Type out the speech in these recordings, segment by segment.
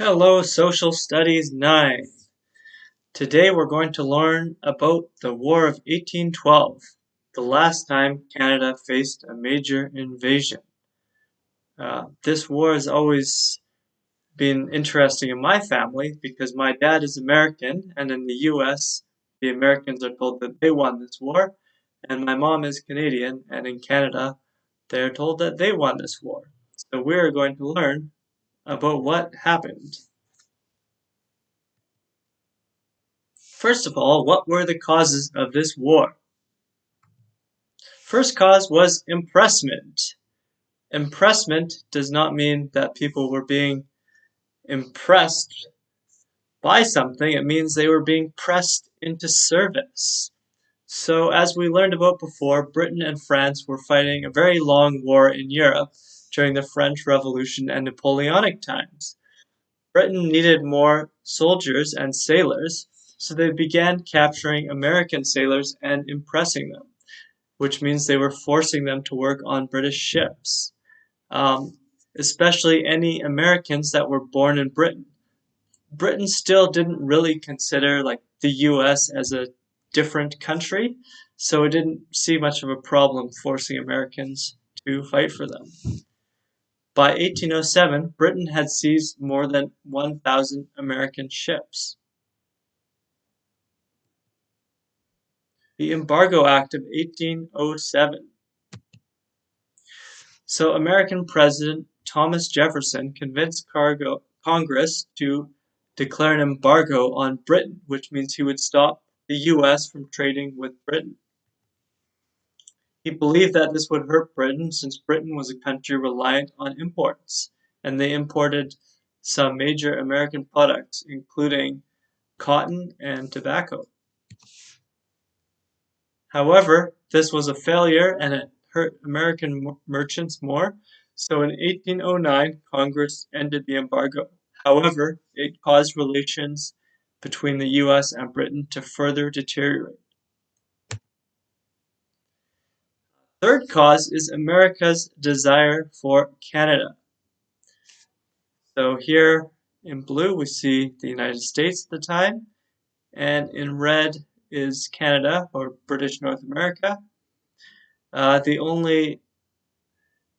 Hello, Social Studies 9. Today we're going to learn about the War of 1812, the last time Canada faced a major invasion. This war has always been interesting in my family because my dad is American, and in the US, the Americans are told that they won this war, and my mom is Canadian, and in Canada, they're told that they won this war. So we're going to learn about what happened. First of all, what were the causes of this war? First cause was impressment. Impressment does not mean that people were being impressed by something. It means they were being pressed into service. So as we learned about before, Britain and France were fighting a very long war in Europe during the French Revolution and Napoleonic times. Britain needed more soldiers and sailors, so they began capturing American sailors and impressing them, which means they were forcing them to work on British ships, especially any Americans that were born in Britain. Britain still didn't really consider like the US as a different country, so it didn't see much of a problem forcing Americans to fight for them. By 1807, Britain had seized more than 1,000 American ships. The Embargo Act of 1807. So American President Thomas Jefferson convinced Congress to declare an embargo on Britain, which means he would stop the US from trading with Britain. He believed that this would hurt Britain since Britain was a country reliant on imports, and they imported some major American products, including cotton and tobacco. However, this was a failure and it hurt American merchants more, so in 1809 Congress ended the embargo. However, it caused relations between the US and Britain to further deteriorate. Third cause is America's desire for Canada. So here in blue we see the United States at the time, and in red is Canada, or British North America. The only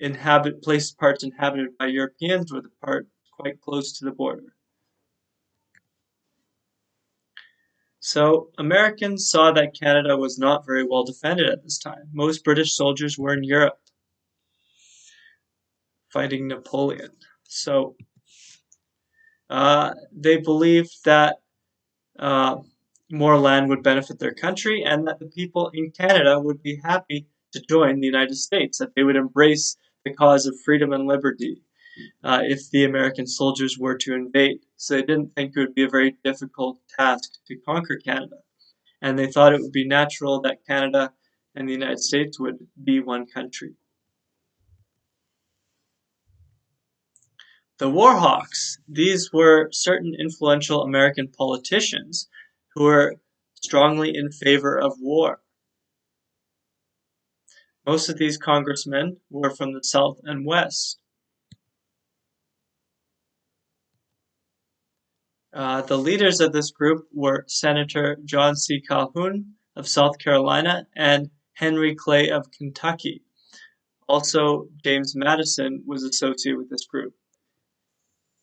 parts inhabited by Europeans were the part quite close to the border. So Americans saw that Canada was not very well defended at this time. Most British soldiers were in Europe fighting Napoleon. So they believed that uh, more land would benefit their country and that the people in Canada would be happy to join the United States, that they would embrace the cause of freedom and liberty if the American soldiers were to invade. So they didn't think it would be a very difficult task to conquer Canada. And they thought it would be natural that Canada and the United States would be one country. The Warhawks, these were certain influential American politicians who were strongly in favor of war. Most of these congressmen were from the South and West. The leaders of this group were Senator John C. Calhoun of South Carolina and Henry Clay of Kentucky. Also, James Madison was associated with this group,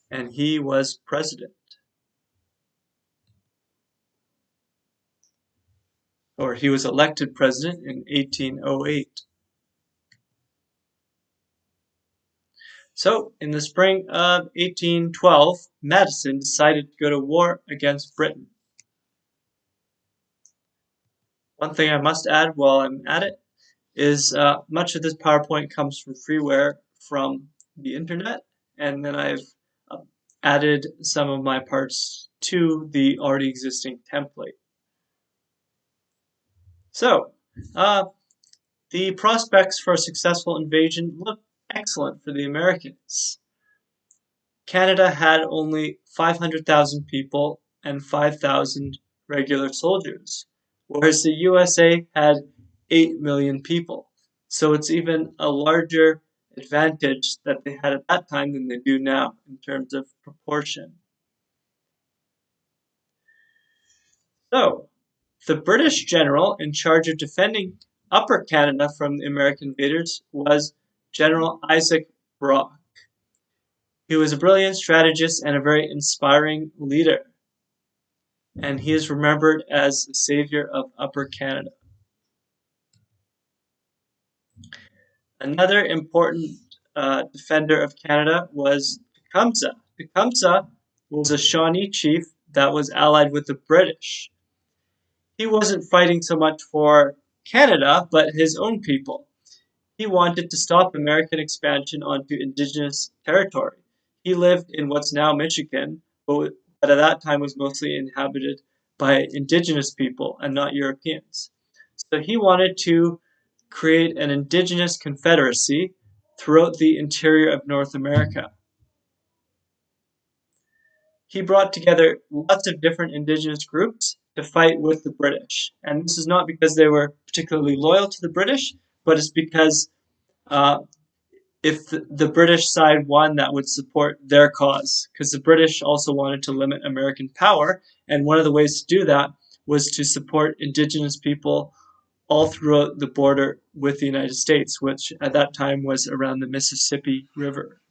and he was president, or he was elected president in 1808. So, in the spring of 1812, Madison decided to go to war against Britain. One thing I must add while I'm at it is much of this PowerPoint comes from freeware from the internet, and then I've added some of my parts to the already existing template. So, the prospects for a successful invasion looked excellent for the Americans. Canada had only 500,000 people and 5,000 regular soldiers, whereas the USA had 8 million people. So it's even a larger advantage that they had at that time than they do now in terms of proportion. So, the British general in charge of defending Upper Canada from the American invaders was General Isaac Brock. He was a brilliant strategist and a very inspiring leader, and he is remembered as the savior of Upper Canada. Another important defender of Canada was Tecumseh. Tecumseh was a Shawnee chief that was allied with the British. He wasn't fighting so much for Canada, but his own people. He wanted to stop American expansion onto indigenous territory. He lived in what's now Michigan, but at that time was mostly inhabited by indigenous people and not Europeans. So he wanted to create an indigenous confederacy throughout the interior of North America. He brought together lots of different indigenous groups to fight with the British. And this is not because they were particularly loyal to the British, but it's because uh, if the British side won, that would support their cause, because the British also wanted to limit American power, and one of the ways to do that was to support indigenous people all throughout the border with the United States, which at that time was around the Mississippi River.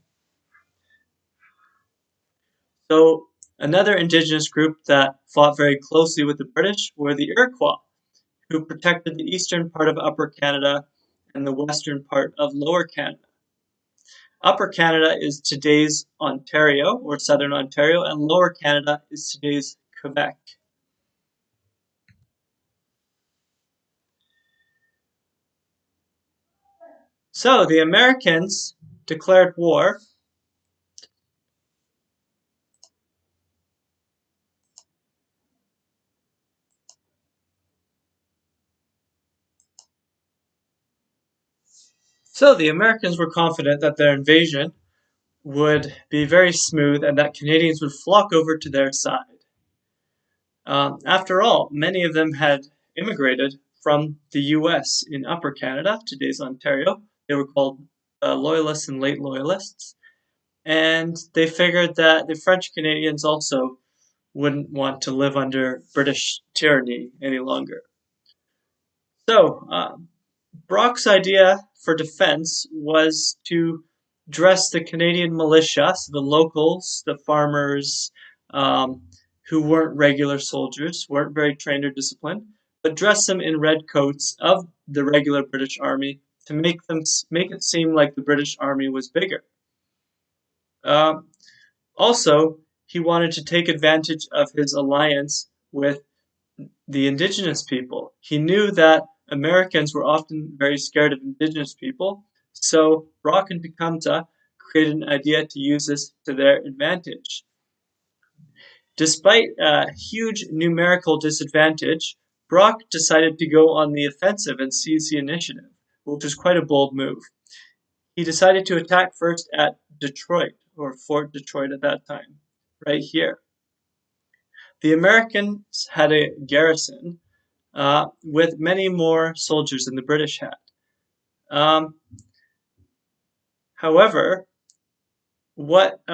So another indigenous group that fought very closely with the British were the Iroquois, who protected the eastern part of Upper Canada and the western part of Lower Canada. Upper Canada is today's Ontario, or Southern Ontario, and Lower Canada is today's Quebec. So the Americans declared war. So the Americans were confident that their invasion would be very smooth and that Canadians would flock over to their side. After all, many of them had immigrated from the US in Upper Canada, today's Ontario. They were called Loyalists and Late Loyalists. And they figured that the French Canadians also wouldn't want to live under British tyranny any longer. So, Brock's idea for defense was to dress the Canadian militia, so the locals, the farmers, who weren't regular soldiers, weren't very trained or disciplined, but dress them in red coats of the regular British Army to make it seem like the British Army was bigger. Um, Also, he wanted to take advantage of his alliance with the indigenous people. He knew that Americans were often very scared of indigenous people, so Brock and Tecumseh created an idea to use this to their advantage. Despite a huge numerical disadvantage, Brock decided to go on the offensive and seize the initiative, which was quite a bold move. He decided to attack first at Detroit, or Fort Detroit at that time, right here. The Americans had a garrison with many more soldiers than the British had. Um, However, what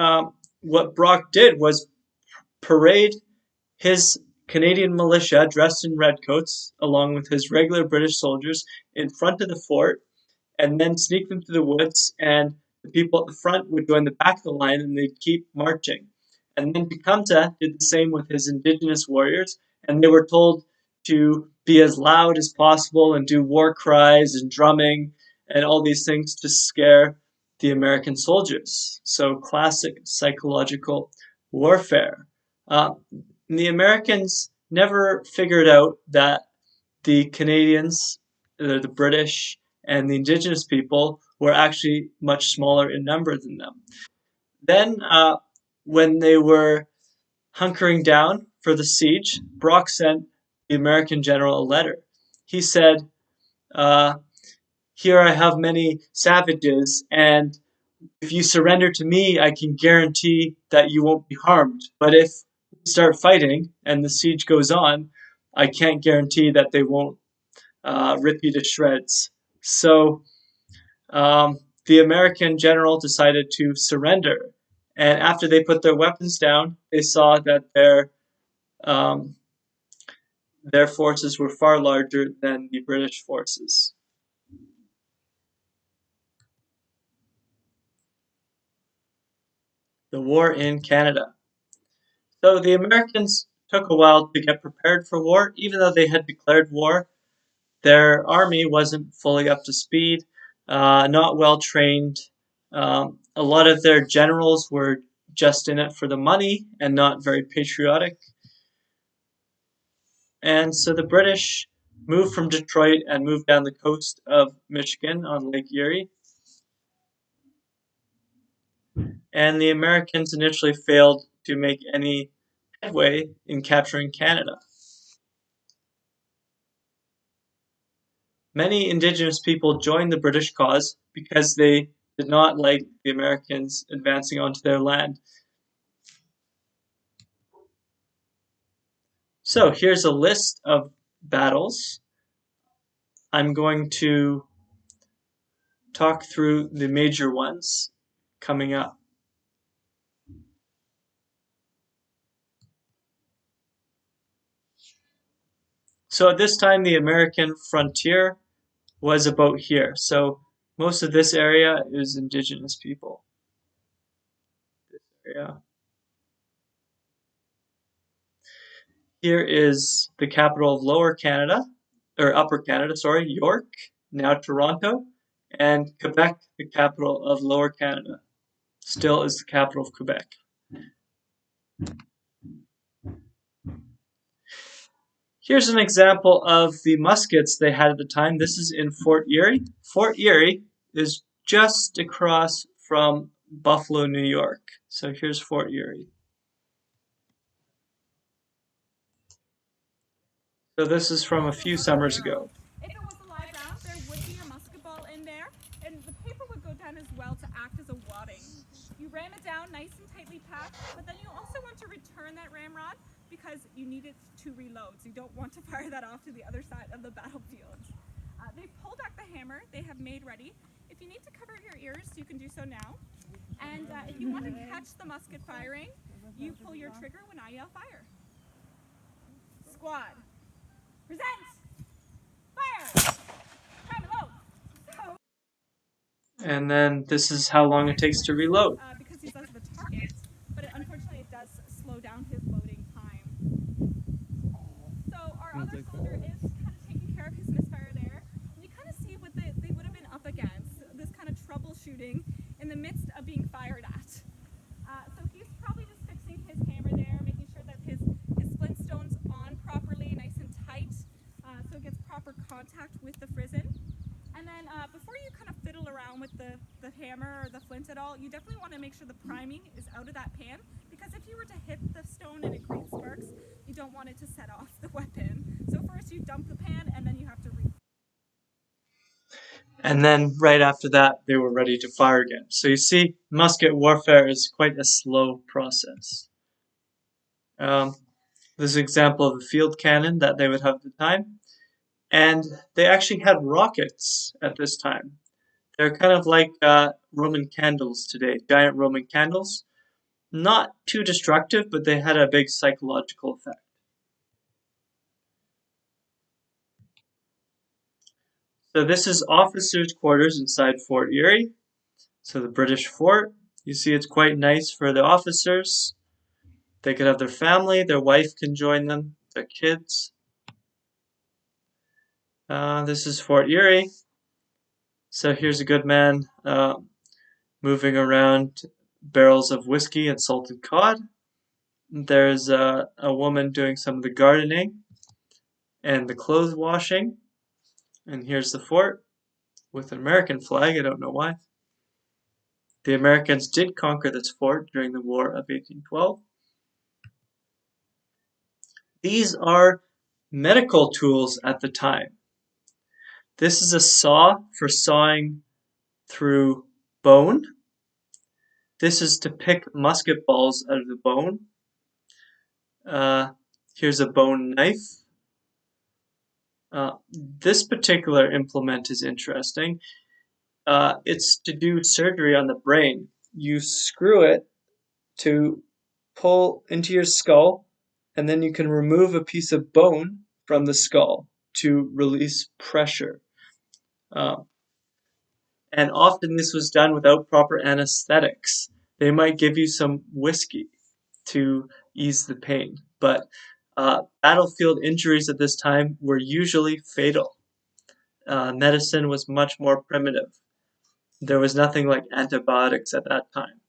Brock did was parade his Canadian militia dressed in redcoats, along with his regular British soldiers, in front of the fort, and then sneak them through the woods, and the people at the front would go in the back of the line and they'd keep marching. And then Tecumseh did the same with his indigenous warriors, and they were told to be as loud as possible and do war cries and drumming and all these things to scare the American soldiers. So classic psychological warfare. The Americans never figured out that the Canadians, the British, and the indigenous people were actually much smaller in number than them. Then, when they were hunkering down for the siege, Brock sent the American general a letter. He said, uh, "Here I have many savages, and if you surrender to me, I can guarantee that you won't be harmed. But if we start fighting and the siege goes on, I can't guarantee that they won't rip you to shreds." So the American general decided to surrender. And after they put their weapons down, they saw that um, their forces were far larger than the British forces. The war in Canada. So the Americans took a while to get prepared for war, even though they had declared war. Their army wasn't fully up to speed, not well trained. A lot of their generals were just in it for the money and not very patriotic. And so the British moved from Detroit and moved down the coast of Michigan on Lake Erie. And the Americans initially failed to make any headway in capturing Canada. Many Indigenous people joined the British cause because they did not like the Americans advancing onto their land. So here's a list of battles. I'm going to talk through the major ones coming up. So at this time, the American frontier was about here. So most of this area is Indigenous people. This area. Here is the capital of Lower Canada, or Upper Canada, sorry, York, now Toronto, and Quebec, the capital of Lower Canada, still is the capital of Quebec. Here's an example of the muskets they had at the time. This is in Fort Erie. Fort Erie is just across from Buffalo, New York. So here's Fort Erie. So this is from a few summers ago. If it was a live round, there would be a musket ball in there, and the paper would go down as well to act as a wadding. You ram it down nice and tightly packed, but then you also want to return that ramrod because you need it to reload, so you don't want to fire that off to the other side of the battlefield. They've pulled back the hammer they have made ready. If you need to cover your ears, you can do so now. And if you want to catch the musket firing, you pull your trigger when I yell fire. Squad. Present! Fire! Time to load! And then this is how long it takes to reload. Because he's less of a target, but unfortunately it does slow down his loading time. So our other soldier is kind of taking care of his misfire there. And you kind of see what they would have been up against, this kind of troubleshooting in the midst of being fired at. So he's probably just fixing his hammer there, making sure that his splint stone's on properly, nice and tight, so it gets proper contact with the frizzen. And then before you kind of fiddle around with the hammer or the flint at all, you definitely want to make sure the priming is out of that pan, because if you were to hit the stone and it creates sparks, you don't want it to set off the weapon. So first you dump the pan and then you have to And then right after that, they were ready to fire again. So you see, musket warfare is quite a slow process. This is an example of a field cannon that they would have at the time. And they actually had rockets at this time. They're kind of like Roman candles today, giant Roman candles. Not too destructive, but they had a big psychological effect. So this is officers' quarters inside Fort Erie. So the British fort. You see it's quite nice for the officers. They could have their family, their wife can join them, their kids. This is Fort Erie. So here's a good man moving around barrels of whiskey and salted cod. There's a woman doing some of the gardening and the clothes washing. And here's the fort with an American flag. I don't know why. The Americans did conquer this fort during the War of 1812. These are medical tools at the time. This is a saw for sawing through bone. This is to pick musket balls out of the bone. Here's a bone knife. This particular implement is interesting. It's to do surgery on the brain. You screw it to pull into your skull, and then you can remove a piece of bone from the skull to release pressure. Uh, and often this was done without proper anesthetics. They might give you some whiskey to ease the pain, but battlefield injuries at this time were usually fatal. Medicine was much more primitive. There was nothing like antibiotics at that time.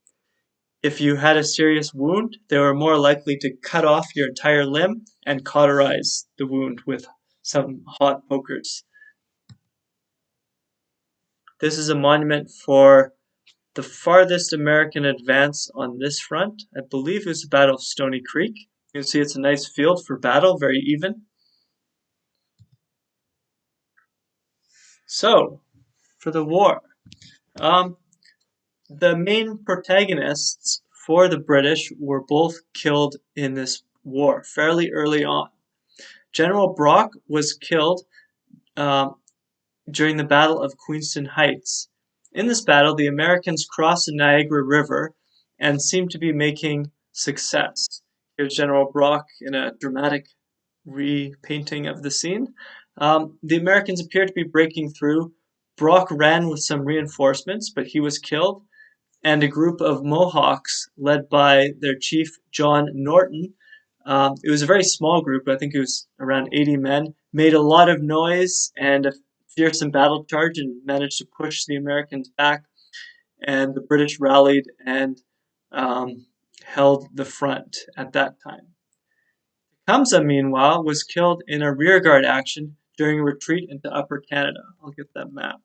If you had a serious wound, they were more likely to cut off your entire limb and cauterize the wound with some hot pokers. This is a monument for the farthest American advance on this front. I believe it was the Battle of Stony Creek. You can see it's a nice field for battle, very even. So, for the war, the main protagonists for the British were both killed in this war fairly early on. General Brock was killed during the Battle of Queenston Heights. In this battle, the Americans crossed the Niagara River and seemed to be making success. Here's General Brock in a dramatic repainting of the scene. The Americans appeared to be breaking through. Brock ran with some reinforcements, but he was killed, and a group of Mohawks led by their chief, John Norton. It was a very small group, I think it was around 80 men, made a lot of noise and a fearsome battle charge and managed to push the Americans back, and the British rallied and held the front at that time. Tecumseh, meanwhile, was killed in a rearguard action during a retreat into Upper Canada. I'll get that map.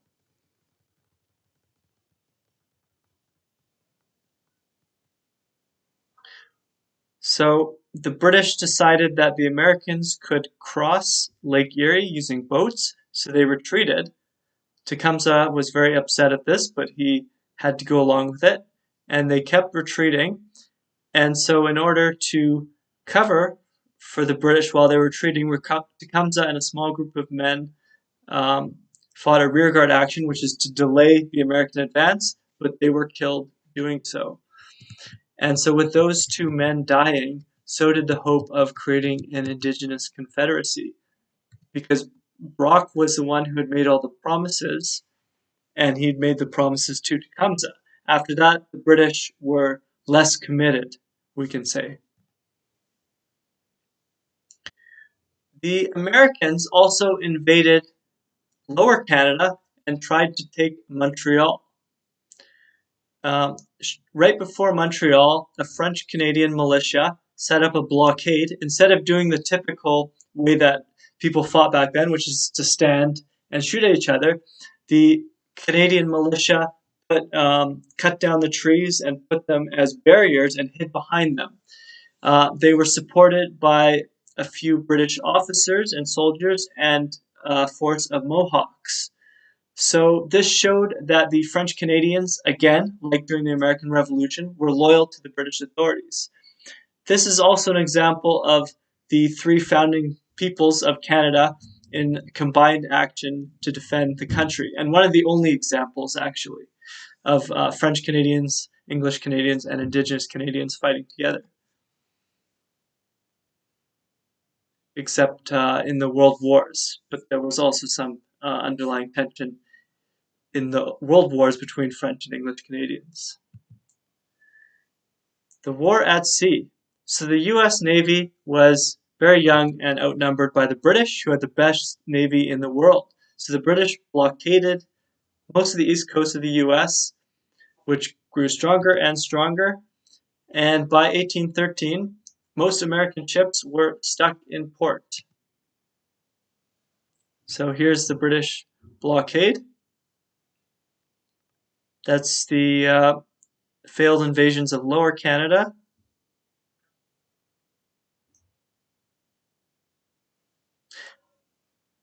So the British decided that the Americans could cross Lake Erie using boats, so they retreated. Tecumseh was very upset at this, but he had to go along with it, and they kept retreating. And so in order to cover for the British while they were retreating, Tecumseh and a small group of men fought a rearguard action, which is to delay the American advance, but they were killed doing so. And so with those two men dying, so did the hope of creating an indigenous confederacy, because Brock was the one who had made all the promises, and he'd made the promises to Tecumseh. After that, the British were less committed, we can say. The Americans also invaded Lower Canada and tried to take Montreal. Right before Montreal, a French-Canadian militia set up a blockade. Instead of doing the typical way that people fought back then, which is to stand and shoot at each other, the Canadian militia cut down the trees and put them as barriers and hid behind them. They were supported by a few British officers and soldiers and a force of Mohawks. So this showed that the French Canadians, again, like during the American Revolution, were loyal to the British authorities. This is also an example of the three founding peoples of Canada in combined action to defend the country, and one of the only examples, actually, of French Canadians, English Canadians, and Indigenous Canadians fighting together. Except in the World Wars, but there was also some underlying tension in the World Wars between French and English Canadians. The war at sea. So the U.S. Navy was very young and outnumbered by the British, who had the best navy in the world. So the British blockaded most of the east coast of the U.S., which grew stronger and stronger. And by 1813, most American ships were stuck in port. So here's the British blockade. That's the failed invasions of Lower Canada.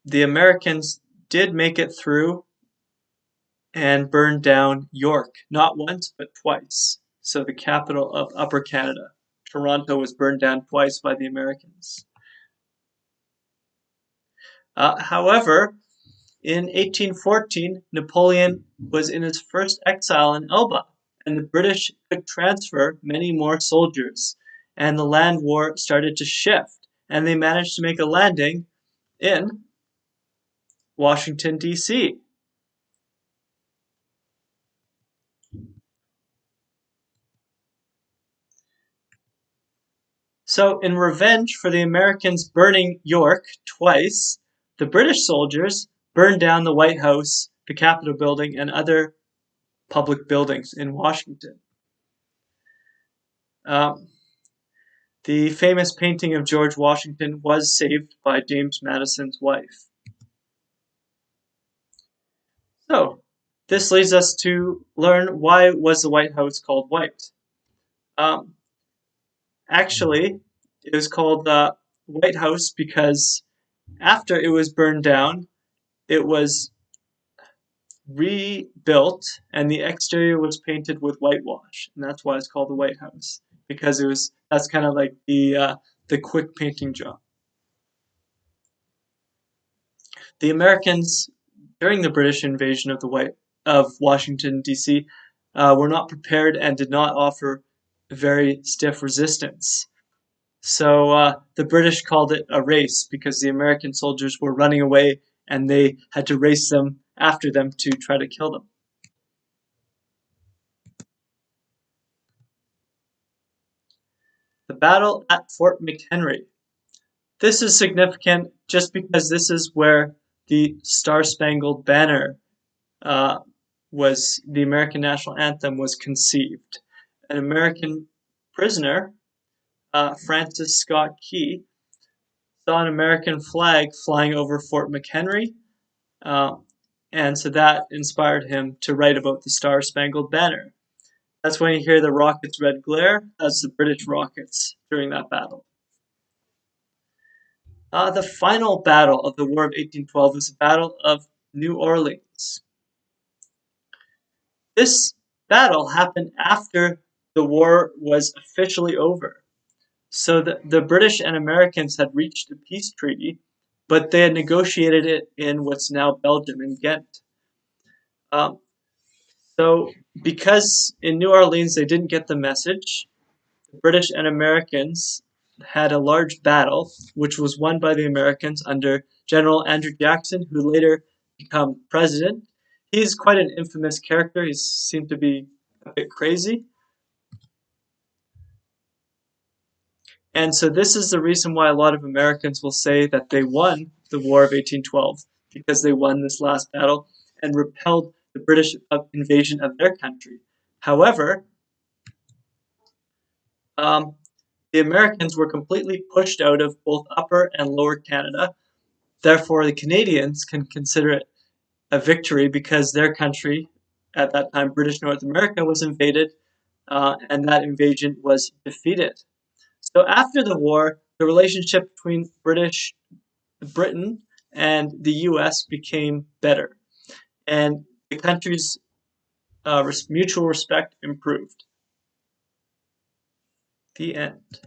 The Americans did make it through and burned down York, not once, but twice. So the capital of Upper Canada. Toronto was burned down twice by the Americans. However, in 1814, Napoleon was in his first exile in Elba, and the British could transfer many more soldiers, and the land war started to shift, and they managed to make a landing in Washington, D.C. So, in revenge for the Americans burning York twice, the British soldiers burned down the White House, the Capitol building, and other public buildings in Washington. Um, the famous painting of George Washington was saved by James Madison's wife. So, this leads us to learn why was the White House called white. Um, Actually, it was called the White House because after it was burned down, it was rebuilt and the exterior was painted with whitewash, and that's why it's called the White House, because that's kind of like the quick painting job. The Americans during the British invasion of Washington D.C. Were not prepared and did not offer very stiff resistance. So the British called it a race because the American soldiers were running away and they had to race them after them to try to kill them. The battle at Fort McHenry. This is significant just because this is where the Star-Spangled Banner uh, was the American national anthem was conceived. An American prisoner, Francis Scott Key, saw an American flag flying over Fort McHenry, uh, and so that inspired him to write about the Star-Spangled Banner. That's when you hear the rockets' red glare. That's the British rockets during that battle. The final battle of the War of 1812 was the Battle of New Orleans. This battle happened after the war was officially over. So the British and Americans had reached a peace treaty, but they had negotiated it in what's now Belgium in Ghent. Um, so because in New Orleans they didn't get the message, the British and Americans had a large battle, which was won by the Americans under General Andrew Jackson, who later became president. He's quite an infamous character. He seemed to be a bit crazy. And so this is the reason why a lot of Americans will say that they won the War of 1812, because they won this last battle and repelled the British invasion of their country. However, um, the Americans were completely pushed out of both Upper and Lower Canada. Therefore, the Canadians can consider it a victory because their country, at that time British North America, was invaded, and that invasion was defeated. So after the war, the relationship between Britain and the U.S. became better, and the countries' mutual respect improved. The end.